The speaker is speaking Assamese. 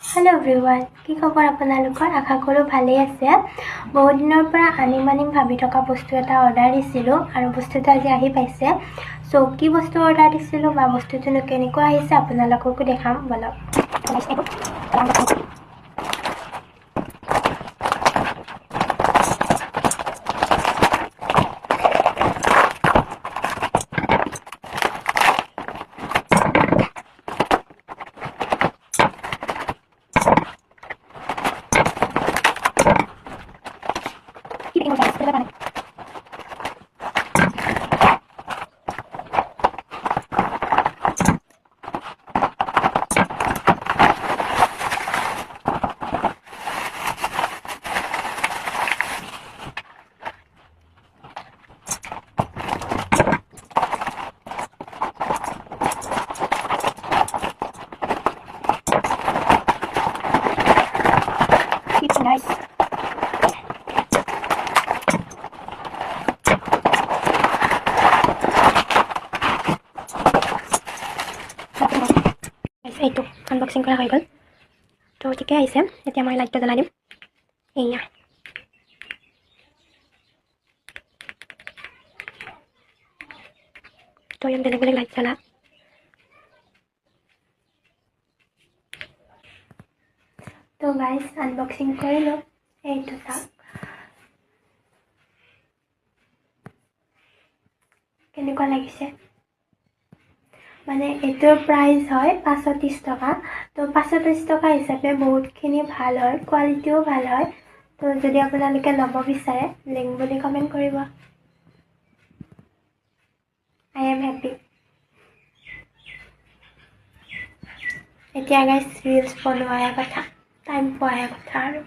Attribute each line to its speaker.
Speaker 1: Hello everyone, কি খবৰ আপোনালোকৰ আশা কৰো ভালেই আছে বহুত দিনৰ পৰা আনিম ভাবি থকা বস্তু এটা অৰ্ডাৰ দিছিলো আৰু বস্তুটো আজি আহি পাইছে সো কি বস্তু অৰ্ডাৰ দিছিলো বা বস্তুটো কেনেকৈ আহিছে আপোনালোককো দেখাম বলক It's nice. এইটো আনবক্সিং কৰা হৈ গ'ল তো ঠিকে আহিছে এতিয়া মই লাইটটো জ্বলাই দিম এইয়া তো ইয়াত বেলেগ লাইট জ্বলা তো গাইজ আনবক্সিং কৰিলো এইটো চাওক কেনেকুৱা লাগিছে মানে এটোৰ প্ৰাইস হয় 530 টকা তো 530 টকা হিচাপে বহুতখিনি ভাল হয় কোৱালিটিও ভাল হয় তো যদি আপোনালোকে ল'ব বিচাৰে লিংক বুলি কমেন্ট কৰিব I am happy এতিয়া গাইজ ৰিলছ বনোৱাৰ কথা টাইম পোৱাৰ কথা আৰু